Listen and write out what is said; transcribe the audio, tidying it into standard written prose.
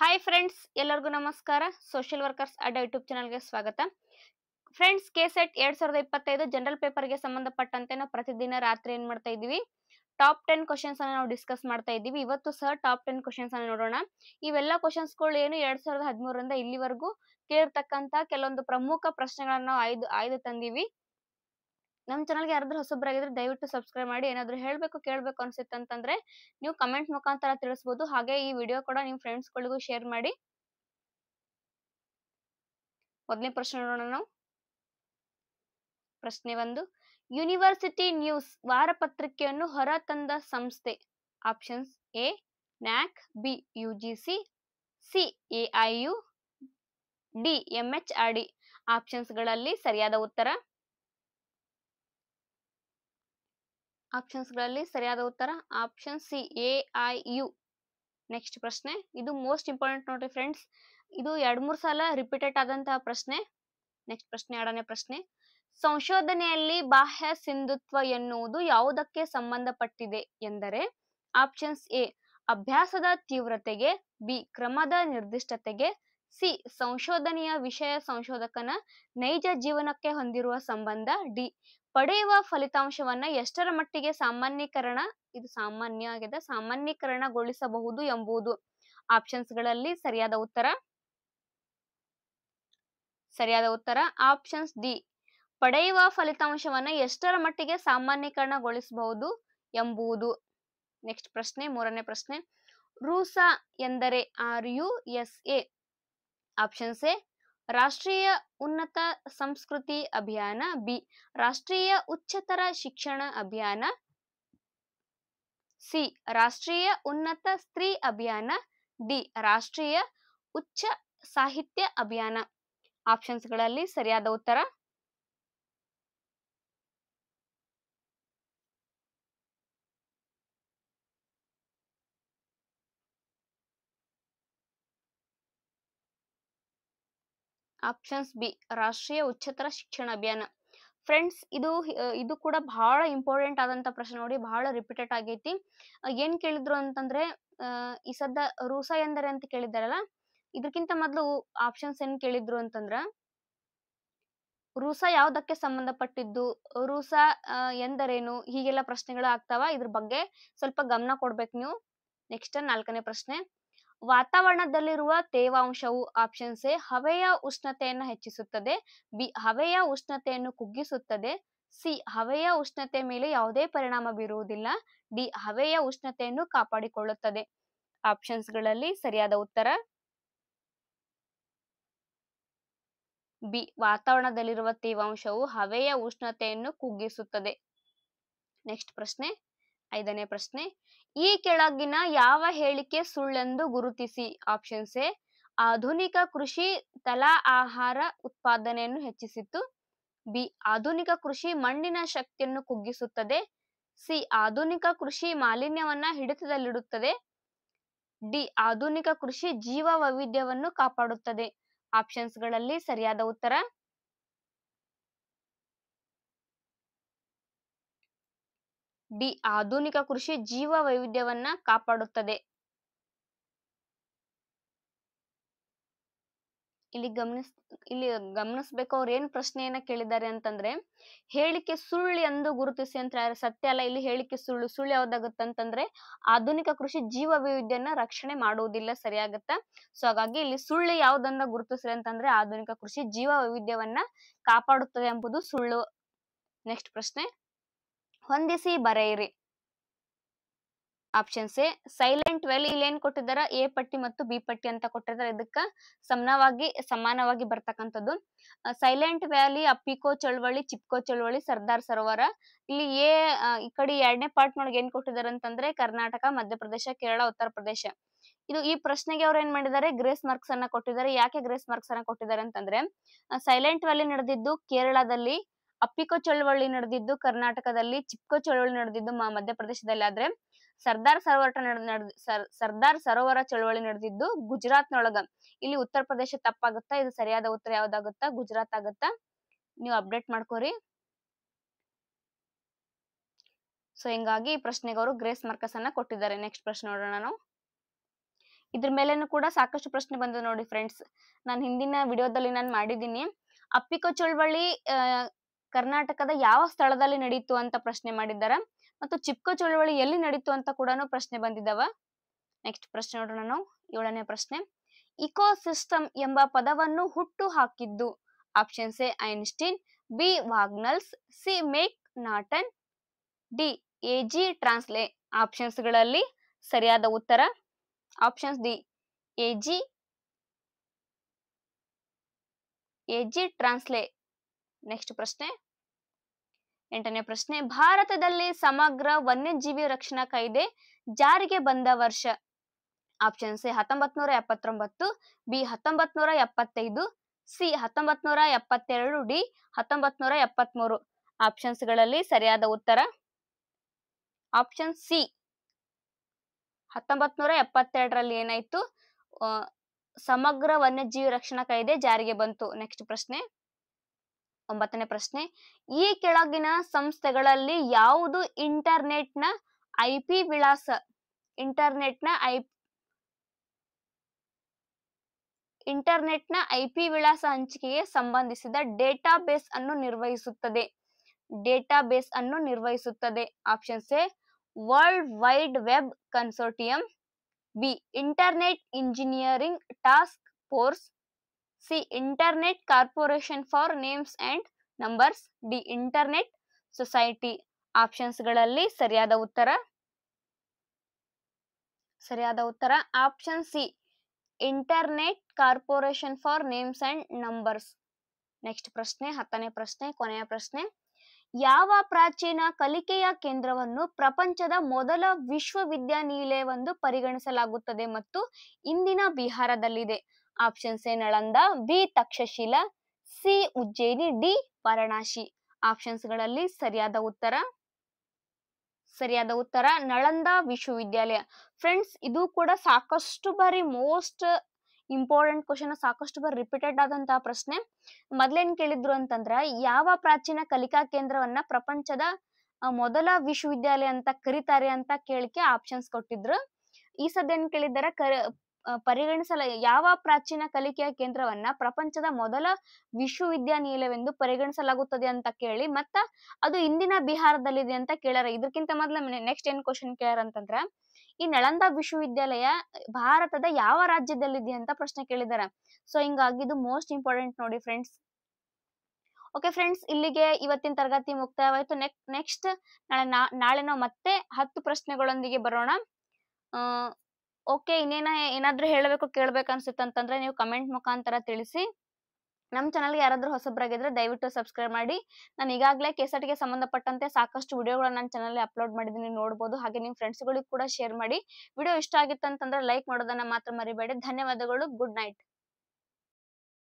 Hi friends, ಎಲ್ಲರಿಗೂ ನಮಸ್ಕಾರ. Social workers ಅಡ್ಡ ಯೂಟ್ಯೂಬ್ ಚಾನಲ್ಗೆ ಸ್ವಾಗತ. ಫ್ರೆಂಡ್ಸ್, ಕೆಸೆಟ್ 2025 ಜನರಲ್ ಪೇಪರ್ಗೆ ಸಂಬಂಧಪಟ್ಟಂತೆ ನಾವು ಪ್ರತಿದಿನ ರಾತ್ರಿ ಏನ್ ಮಾಡ್ತಾ ಇದೀವಿ, ಟಾಪ್ 10 ಕ್ವಶನ್ಸ್ ಅನ್ನ ನಾವು ಡಿಸ್ಕಸ್ ಮಾಡ್ತಾ ಇದ್ದೀವಿ. ಇವತ್ತು ಸಹ ಟಾಪ್ 10 ಕ್ವಶನ್ಸ್ ಅನ್ನ ನೋಡೋಣ. ಇವೆಲ್ಲ ಕ್ವಶನ್ಸ್ಗಳು ಏನು 2013ರಿಂದ ಇಲ್ಲಿವರೆಗೂ ಕೇಳಿರ್ತಕ್ಕಂತ ಕೆಲವೊಂದು ಪ್ರಮುಖ ಪ್ರಶ್ನೆಗಳನ್ನ ನಾವು ಆಯ್ದು ತಂದೀವಿ. ನಮ್ಮ ಚಾನಲ್ಗೆ ಯಾರಾದ್ರೂ ಹೊಸಬ್ರಾಗಿದ್ರೆ ದಯವಿಟ್ಟು ಸಬ್ಸ್ಕ್ರೈಬ್ ಮಾಡಿ. ಏನಾದ್ರೂ ಹೇಳ್ಬೇಕು ಕೇಳಬೇಕು ಅನ್ಸುತ್ತೆ ಅಂತಂದ್ರೆ ನೀವು ಕಮೆಂಟ್ ಮುಖಾಂತರ ತಿಳಿಸಬಹುದು. ಹಾಗೆ ಈ ವಿಡಿಯೋ ಕೂಡ ನಿಮ್ಮ ಫ್ರೆಂಡ್ಸ್ಗಳಿಗೂ ಶೇರ್ ಮಾಡಿ. ಮೊದಲನೇ ಪ್ರಶ್ನೆ ನೋಡೋಣ ನಾವು. ಪ್ರಶ್ನೆ 1, ಯೂನಿವರ್ಸಿಟಿ ನ್ಯೂಸ್ ವಾರಪತ್ರಿಕೆಯನ್ನು ಹೊರತಂದ ಸಂಸ್ಥೆ. Options: A NAAC, B UGC, C AIU, D MHRD. Options ಗಳಲ್ಲಿ ಸರಿಯಾದ ಉತ್ತರ ಆಪ್ಷನ್ ಸಿ ಎಐಯು. ನೆಕ್ಸ್ಟ್ ಪ್ರಶ್ನೆ, ಇದು ಮೋಸ್ಟ್ ಇಂಪಾರ್ಟೆಂಟ್ ನೋಡ್ರಿ ಫ್ರೆಂಡ್ಸ್. ಇದು 2-3 ಸಲ ರಿಪೀಟೆಡ್ ಆದಂತಹ ಪ್ರಶ್ನೆ. ನೆಕ್ಸ್ಟ್ ಪ್ರಶ್ನೆ, 2ನೇ ಪ್ರಶ್ನೆ, ಸಂಶೋಧನೆಯಲ್ಲಿ ಬಾಹ್ಯ ಸಿಂಧುತ್ವ ಎನ್ನುವುದು ಯಾವುದಕ್ಕೆ ಸಂಬಂಧಪಟ್ಟಿದೆ ಎಂದರೆ. ಆಪ್ಷನ್ಸ್: ಎ ಅಭ್ಯಾಸದ ತೀವ್ರತೆಗೆ, ಬಿ ಕ್ರಮದ ನಿರ್ದಿಷ್ಟತೆಗೆ, ಸಿ ಸಂಶೋಧನೆಯ ವಿಷಯ ಸಂಶೋಧಕನ ನೈಜ ಜೀವನಕ್ಕೆ ಹೊಂದಿರುವ ಸಂಬಂಧ, ಡಿ ಪಡೆಯುವ ಫಲಿತಾಂಶವನ್ನ ಎಷ್ಟರ ಮಟ್ಟಿಗೆ ಸಾಮಾನ್ಯೀಕರಣಗೊಳಿಸಬಹುದು ಎಂಬುದು. ಆಪ್ಷನ್ಸ್ ಗಳಲ್ಲಿ ಸರಿಯಾದ ಉತ್ತರ ಆಪ್ಷನ್ಸ್ ಡಿ, ಪಡೆಯುವ ಫಲಿತಾಂಶವನ್ನ ಎಷ್ಟರ ಮಟ್ಟಿಗೆ ಸಾಮಾನ್ಯೀಕರಣಗೊಳಿಸಬಹುದು ಎಂಬುದು. ನೆಕ್ಸ್ಟ್ ಪ್ರಶ್ನೆ, 3ನೇ ಪ್ರಶ್ನೆ, ರೂಸಾ ಎಂದರೆ RUSA. ಆಪ್ಷನ್ಸ್: ಎ ರಾಷ್ಟ್ರೀಯ ಉನ್ನತ ಸಂಸ್ಕೃತಿ ಅಭಿಯಾನ, ಬಿ ರಾಷ್ಟ್ರೀಯ ಉಚ್ಚತರ ಶಿಕ್ಷಣ ಅಭಿಯಾನ, ಸಿ ರಾಷ್ಟ್ರೀಯ ಉನ್ನತ ಸ್ತ್ರೀ ಅಭಿಯಾನ, ಡಿ ರಾಷ್ಟ್ರೀಯ ಉಚ್ಚ ಸಾಹಿತ್ಯ ಅಭಿಯಾನ. ಆಪ್ಷನ್ಸ್ ಗಳಲ್ಲಿ ಸರಿಯಾದ ಉತ್ತರ ಆಪ್ಷನ್ಸ್ ಬಿ ರಾಷ್ಟ್ರೀಯ ಉಚ್ಚತರ ಶಿಕ್ಷಣ ಅಭಿಯಾನ. ಫ್ರೆಂಡ್ಸ್, ಇದು ಕೂಡ ಬಹಳ ಇಂಪಾರ್ಟೆಂಟ್ ಆದಂತ ಪ್ರಶ್ನೆ ನೋಡಿ, ಬಹಳ ರಿಪೀಟೆಡ್ ಆಗೈತಿ. ಏನ್ ಕೇಳಿದ್ರು ಅಂತಂದ್ರೆ ಈ ಸದ್ದ ರೂಸಾ ಎಂದರೆ ಅಂತ ಕೇಳಿದಾರಲ್ಲ, ಇದಕ್ಕಿಂತ ಮೊದಲು ಆಪ್ಷನ್ಸ್ ಏನ್ ಕೇಳಿದ್ರು ಅಂತಂದ್ರ ರೂಸಾ ಯಾವುದಕ್ಕೆ ಸಂಬಂಧಪಟ್ಟಿದ್ದು, ರೂಸಾ ಎಂದರೇನು, ಹೀಗೆಲ್ಲ ಪ್ರಶ್ನೆಗಳು ಆಗ್ತಾವ. ಇದ್ರ ಬಗ್ಗೆ ಸ್ವಲ್ಪ ಗಮನ ಕೊಡ್ಬೇಕು ನೀವು. ನೆಕ್ಸ್ಟ್ 4ನೇ ಪ್ರಶ್ನೆ, ವಾತಾವರಣದಲ್ಲಿರುವ ತೇವಾಂಶವು ಆಪ್ಷನ್ಸ್: ಎ ಹವೆಯ ಉಷ್ಣತೆಯನ್ನು ಹೆಚ್ಚಿಸುತ್ತದೆ, ಬಿ ಹವೆಯ ಉಷ್ಣತೆಯನ್ನು ಕುಗ್ಗಿಸುತ್ತದೆ, ಸಿ ಹವೆಯ ಉಷ್ಣತೆ ಮೇಲೆ ಯಾವುದೇ ಪರಿಣಾಮ ಬೀರುವುದಿಲ್ಲ, ಡಿ ಹವೆಯ ಉಷ್ಣತೆಯನ್ನು ಕಾಪಾಡಿಕೊಳ್ಳುತ್ತದೆ. ಆಪ್ಷನ್ಸ್ ಗಳಲ್ಲಿ ಸರಿಯಾದ ಉತ್ತರ ಬಿ ವಾತಾವರಣದಲ್ಲಿರುವ ತೇವಾಂಶವು ಹವೆಯ ಉಷ್ಣತೆಯನ್ನು ಕುಗ್ಗಿಸುತ್ತದೆ. ನೆಕ್ಸ್ಟ್ ಪ್ರಶ್ನೆ, 5ನೇ ಪ್ರಶ್ನೆ, ಈ ಕೆಳಗಿನ ಯಾವ ಹೇಳಿಕೆ ಸುಳ್ಳೆಂದು ಗುರುತಿಸಿ. ಆಪ್ಷನ್ಸ್: ಎ ಆಧುನಿಕ ಕೃಷಿ ತಲಾ ಆಹಾರ ಉತ್ಪಾದನೆಯನ್ನು ಹೆಚ್ಚಿಸಿತು, ಬಿ ಆಧುನಿಕ ಕೃಷಿ ಮಣ್ಣಿನ ಶಕ್ತಿಯನ್ನು ಕುಗ್ಗಿಸುತ್ತದೆ, ಸಿ ಆಧುನಿಕ ಕೃಷಿ ಮಾಲಿನ್ಯವನ್ನ ಹಿಡಿತದಲ್ಲಿಡುತ್ತದೆ, ಡಿ ಆಧುನಿಕ ಕೃಷಿ ಜೀವ ವೈವಿಧ್ಯವನ್ನು ಕಾಪಾಡುತ್ತದೆ. ಆಪ್ಷನ್ಸ್ ಗಳಲ್ಲಿ ಸರಿಯಾದ ಉತ್ತರ ಡಿ ಆಧುನಿಕ ಕೃಷಿ ಜೀವ ವೈವಿಧ್ಯವನ್ನ ಕಾಪಾಡುತ್ತದೆ. ಇಲ್ಲಿ ಗಮನಿಸ್ಬೇಕು, ಅವ್ರು ಏನ್ ಪ್ರಶ್ನೆಯನ್ನ ಕೇಳಿದ್ದಾರೆ ಅಂತಂದ್ರೆ ಹೇಳಿಕೆ ಸುಳ್ಳು ಎಂದು ಗುರುತಿಸಿ ಅಂತ. ಸತ್ಯ ಅಲ್ಲ, ಇಲ್ಲಿ ಹೇಳಿಕೆ ಸುಳ್ಳು ಯಾವ್ದಾಗುತ್ತಂತಂದ್ರೆ ಆಧುನಿಕ ಕೃಷಿ ಜೀವ ವೈವಿಧ್ಯನ ರಕ್ಷಣೆ ಮಾಡುವುದಿಲ್ಲ, ಸರಿಯಾಗತ್ತಾ. ಸೊ ಹಾಗಾಗಿ ಇಲ್ಲಿ ಸುಳ್ಳು ಯಾವ್ದನ್ನ ಗುರುತಿಸ್ರಿ ಅಂತಂದ್ರೆ ಆಧುನಿಕ ಕೃಷಿ ಜೀವ ವೈವಿಧ್ಯವನ್ನ ಕಾಪಾಡುತ್ತದೆ ಎಂಬುದು ಸುಳ್ಳು. ನೆಕ್ಸ್ಟ್ ಪ್ರಶ್ನೆ, ಹೊಂದಿಸಿ ಬರೆಯಿರಿ. Options: A silent valley. ಇಲ್ಲಿ ಏನ್ ಕೊಟ್ಟಿದಾರ, ಎ ಪಟ್ಟಿ ಮತ್ತು ಬಿ ಪಟ್ಟಿ ಅಂತ ಕೊಟ್ಟಿದ್ದಾರೆ. ಇದಕ್ಕ ಸಮಾನವಾಗಿ ಬರ್ತಕ್ಕಂಥದ್ದು ಸೈಲೆಂಟ್ ವ್ಯಾಲಿ, ಅಪ್ಪಿಕೋ ಚಳವಳಿ, ಚಿಪ್ಕೋ ಚಳವಳಿ, ಸರ್ದಾರ್ ಸರೋವರ. ಇಲ್ಲಿ ಈ ಕಡೆ 2ನೇ ಪಾರ್ಟ್ ನೊಳಗೆ ಏನ್ ಕೊಟ್ಟಿದ್ದಾರೆ ಅಂತಂದ್ರೆ ಕರ್ನಾಟಕ, ಮಧ್ಯಪ್ರದೇಶ, ಕೇರಳ, ಉತ್ತರ ಪ್ರದೇಶ. ಈ ಪ್ರಶ್ನೆಗೆ ಅವ್ರು ಏನ್ ಮಾಡಿದ್ದಾರೆ, ಗ್ರೇಸ್ ಮಾರ್ಕ್ಸ್ ಅನ್ನ ಕೊಟ್ಟಿದ್ದಾರೆ. ಯಾಕೆ ಗ್ರೇಸ್ ಮಾರ್ಕ್ಸ್ ಅನ್ನ ಕೊಟ್ಟಿದ್ದಾರೆ ಅಂತಂದ್ರೆ ಸೈಲೆಂಟ್ ವ್ಯಾಲಿ ನಡೆದಿದ್ದು ಕೇರಳದಲ್ಲಿ, ಅಪ್ಪಿಕೋ ಚಳವಳಿ ನಡೆದಿದ್ದು ಕರ್ನಾಟಕದಲ್ಲಿ, ಚಿಪ್ಕೋ ಚಳವಳಿ ನಡೆದಿದ್ದು ಮಧ್ಯಪ್ರದೇಶದಲ್ಲಿ, ಆದ್ರೆ ಸರ್ದಾರ್ ಸರೋವರ ಚಳವಳಿ ನಡೆದಿದ್ದು ಗುಜರಾತ್ ನೊಳಗ. ಇಲ್ಲಿ ಉತ್ತರ ಪ್ರದೇಶ ತಪ್ಪಾಗುತ್ತಾ, ಇದು ಸರಿಯಾದ ಉತ್ತರ ಯಾವ್ದಾಗುತ್ತಾ, ಗುಜರಾತ್ ಆಗುತ್ತಾ. ನೀವು ಅಪ್ಡೇಟ್ ಮಾಡ್ಕೋರಿ. ಸೊ ಹಿಂಗಾಗಿ ಈ ಪ್ರಶ್ನೆಗೆ ಅವರು ಗ್ರೇಸ್ ಮಾರ್ಕ್ಸ್ ಅನ್ನ ಕೊಟ್ಟಿದ್ದಾರೆ. ನೆಕ್ಸ್ಟ್ ಪ್ರಶ್ನೆ ನೋಡೋಣ ನಾವು. ಇದ್ರ ಮೇಲೇನು ಕೂಡ ಸಾಕಷ್ಟು ಪ್ರಶ್ನೆ ಬಂದಿದೆ ನೋಡಿ ಫ್ರೆಂಡ್ಸ್. ನಾನು ಹಿಂದಿನ ವಿಡಿಯೋದಲ್ಲಿ ನಾನು ಮಾಡಿದ್ದೀನಿ. ಅಪ್ಪಿಕೋ ಚಳವಳಿ ಕರ್ನಾಟಕದ ಯಾವ ಸ್ಥಳದಲ್ಲಿ ನಡೀತು ಅಂತ ಪ್ರಶ್ನೆ ಮಾಡಿದ್ದಾರೆ. ಮತ್ತು ಚಿಪ್ಕೋ ಚಳವಳಿ ಎಲ್ಲಿ ನಡೀತು ಅಂತ ಕೂಡ ಪ್ರಶ್ನೆ ಬಂದಿದ್ದಾವ. ನೆಕ್ಸ್ಟ್ ಪ್ರಶ್ನೆ ನೋಡೋಣ ನಾವು. 7ನೇ ಪ್ರಶ್ನೆ. ಇಕೋಸಿಸ್ಟಮ್ ಎಂಬ ಪದವನ್ನು ಹುಟ್ಟು ಹಾಕಿದ್ದು. Options A Einstein, B Wagnalls, C McNaughton, D A G Tansley. Options ಗಳಲ್ಲಿ ಸರಿಯಾದ ಉತ್ತರ options D A G Tansley. Next ಪ್ರಶ್ನೆ 8ನೇ ಪ್ರಶ್ನೆ. ಭಾರತದಲ್ಲಿ ಸಮಗ್ರ ವನ್ಯಜೀವಿ ರಕ್ಷಣಾ ಕಾಯ್ದೆ ಜಾರಿಗೆ ಬಂದ ವರ್ಷ. Options A 1979, B 1975, C 1972, D 1973. Options ಗಳಲ್ಲಿ ಸರಿಯಾದ ಉತ್ತರ ಆಪ್ಷನ್ ಸಿ 1972ರಲ್ಲಿ ಏನಾಯ್ತು, ಸಮಗ್ರ ವನ್ಯಜೀವಿ ರಕ್ಷಣಾ ಕಾಯ್ದೆ ಜಾರಿಗೆ ಬಂತು. ನೆಕ್ಸ್ಟ್ ಪ್ರಶ್ನೆ 9ನೇ ಪ್ರಶ್ನೆ. ಈ ಕೆಳಗಿನ ಸಂಸ್ಥೆಗಳಲ್ಲಿ ಯಾವುದು ಇಂಟರ್ನೆಟ್ನ ಐಪಿ ವಿಳಾಸ ಹಂಚಿಕೆಗೆ ಸಂಬಂಧಿಸಿದ ಡೇಟಾಬೇಸ್ ಅನ್ನು ನಿರ್ವಹಿಸುತ್ತದೆ. Options A world wide web consortium, B internet engineering task force, C internet corporation for names and numbers, D internet society. Options ಗಳಲ್ಲಿ ಸರಿಯಾದ ಉತ್ತರ option C internet corporation for names and numbers. Next ಪ್ರಶ್ನೆ 10ನೇ ಪ್ರಶ್ನೆ, ಕೊನೆಯ ಪ್ರಶ್ನೆ. ಯಾವ ಪ್ರಾಚೀನ ಕಲಿಕೆಯ ಕೇಂದ್ರವನ್ನು ಪ್ರಪಂಚದ ಮೊದಲ ವಿಶ್ವವಿದ್ಯಾನಿಲಯವೆಂದು ಪರಿಗಣಿಸಲಾಗುತ್ತದೆ ಮತ್ತು ಇಂದಿನ ಬಿಹಾರದಲ್ಲಿದೆ? Options A Nalanda, B Takshashila, C Ujjayini, D Varanasi. Options ಗಳಲ್ಲಿ ಸರಿಯಾದ ಉತ್ತರ ನಳಂದ ವಿಶ್ವವಿದ್ಯಾಲಯ. ಫ್ರೆಂಡ್ಸ್, ಇದು ಕೂಡ ಸಾಕಷ್ಟು ಬಾರಿ ಮೋಸ್ಟ್ ಇಂಪಾರ್ಟೆಂಟ್ ಕ್ವಶನ್, ಸಾಕಷ್ಟು ಬಾರಿ ರಿಪೀಟೆಡ್ ಆದಂತಹ ಪ್ರಶ್ನೆ. ಮೊದ್ಲೇನ್ ಕೇಳಿದ್ರು ಅಂತಂದ್ರ ಯಾವ ಪ್ರಾಚೀನ ಕಲಿಕಾ ಕೇಂದ್ರವನ್ನ ಪ್ರಪಂಚದ ಮೊದಲ ವಿಶ್ವವಿದ್ಯಾಲಯ ಅಂತ ಕರೀತಾರೆ ಅಂತ ಕೇಳಿಕೆ ಆಪ್ಷನ್ಸ್ ಕೊಟ್ಟಿದ್ರು. ಈ ಸದ್ಯ ಏನ್ ಕೇಳಿದ್ದಾರೆ, ಯಾವ ಪ್ರಾಚೀನ ಕಲಿಕೆಯ ಕೇಂದ್ರವನ್ನ ಪ್ರಪಂಚದ ಮೊದಲ ವಿಶ್ವವಿದ್ಯಾನಿಲಯವೆಂದು ಪರಿಗಣಿಸಲಾಗುತ್ತದೆ ಅಂತ ಕೇಳಿ ಮತ್ತ ಅದು ಇಂದಿನ ಬಿಹಾರದಲ್ಲಿದೆ ಅಂತ ಕೇಳ್ಯಾರ. ಇದಕ್ಕಿಂತ ಮೊದಲ ನೆಕ್ಸ್ಟ್ ಏನ್ ಕ್ವಶನ್ ಕೇಳ್ಯಾರ ಅಂತಂದ್ರ ಈ ನಳಂದ ವಿಶ್ವವಿದ್ಯಾಲಯ ಭಾರತದ ಯಾವ ರಾಜ್ಯದಲ್ಲಿದೆ ಅಂತ ಪ್ರಶ್ನೆ ಕೇಳಿದಾರ. ಸೊ ಹಿಂಗಾಗಿ ಇದು ಮೋಸ್ಟ್ ಇಂಪಾರ್ಟೆಂಟ್ ನೋಡಿ ಫ್ರೆಂಡ್ಸ್. ಓಕೆ ಫ್ರೆಂಡ್ಸ್, ಇಲ್ಲಿಗೆ ಇವತ್ತಿನ ತರಗತಿ ಮುಕ್ತಾಯವಾಯ್ತು. ನೆಕ್ಸ್ಟ್ ನಾಳೆ ನಾವು ಮತ್ತೆ 10 ಪ್ರಶ್ನೆಗಳೊಂದಿಗೆ ಬರೋಣ. ಓಕೆ, ಏನಾದ್ರೂ ಹೇಳಬೇಕು ಕೇಳ್ಬೇಕನ್ಸುತ್ತಂತಂದ್ರೆ ನೀವು ಕಮೆಂಟ್ ಮುಖಾಂತರ ತಿಳಿಸಿ. ನಮ್ಮ ಚಾನಲ್ಗೆ ಯಾರಾದ್ರೂ ಹೊಸಬ್ರಾಗಿದ್ರೆ ದಯವಿಟ್ಟು ಸಬ್ಸ್ಕ್ರೈಬ್ ಮಾಡಿ. ನಾನು ಈಗಾಗಲೇ ಕೆಸೆಟ್ಗೆ ಸಂಬಂಧಪಟ್ಟಂತೆ ಸಾಕಷ್ಟು ವಿಡಿಯೋಗಳನ್ನ ನನ್ನ ಚಾನಲ್ ಅಪ್ಲೋಡ್ ಮಾಡಿದ್ದೀನಿ, ನೋಡ್ಬೋದು. ಹಾಗೆ ನಿಮ್ಮ ಫ್ರೆಂಡ್ಸ್ಗಳಿಗೆ ಕೂಡ ಶೇರ್ ಮಾಡಿ. ವಿಡಿಯೋ ಇಷ್ಟ ಆಗಿತ್ತು ಅಂತಂದ್ರೆ ಲೈಕ್ ಮಾಡೋದನ್ನ ಮಾತ್ರ ಮರಿಬೇಡಿ. ಧನ್ಯವಾದಗಳು. Good night.